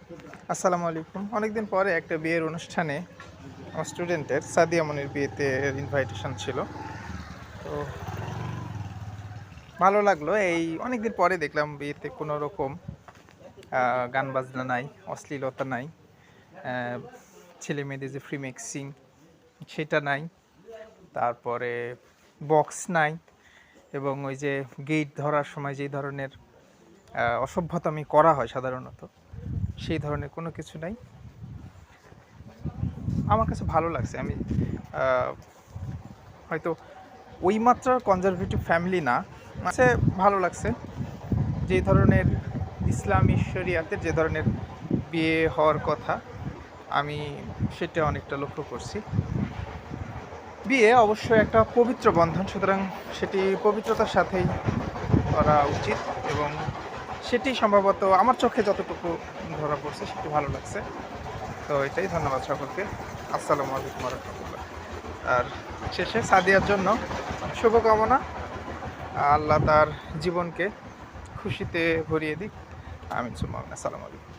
আসসালামু আলাইকুম। অনেকদিন পরে একটা বিয়ের অনুষ্ঠানে আমার স্টুডেন্টের সাদিয়া মনির বিয়েতে ইনভাইটেশন ছিল। তো ভালো লাগলো। এই অনেকদিন পরে দেখলাম বিয়েতে কোনো রকম গান বাজনা নাই, অশ্লীলতা নাই। আ ছেলে-মেয়েদের যে ফ্রি মিক্সিং সেটা নাই। তারপরে বক্স নাই এবং ওই যে গেট ধরার সময় যেই ধরনের অসভ্যতামি করা হয় সাধারণত, সেই ধরনের কোনো কিছু নাই। আমার কাছে ভালো লাগছে। আমি আ হয়তো ওই মাত্রার কনজারভেটিভ ফ্যামিলি না। কাছে ভালো লাগছে। যে ধরনের ইসলামী শরিয়াতের যে ধরনের বিয়ে হওয়ার কথা, আমি সেটা অনেকটা লক্ষ্য করছি। বিয়ে অবশ্যই একটা পবিত্র বন্ধন, সুতরাং সেটি পবিত্রতার সাথেই করা উচিত এবং সেটি সম্ভবত আমার চোখে যতটুকু ধরা পড়ছে সেটি ভালো লাগছে। তো এটাই, ধন্যবাদ সকলকে। আসসালামু আলাইকুম ওয়া রাহমাতুল্লাহ। আর শেষে সাদিয়ার জন্য শুভকামনা। আল্লাহ তার জীবনকে খুশিতে ভরিয়ে দিক। আমিন সুম্মা আমিন। আসসালামু আলাইকুম।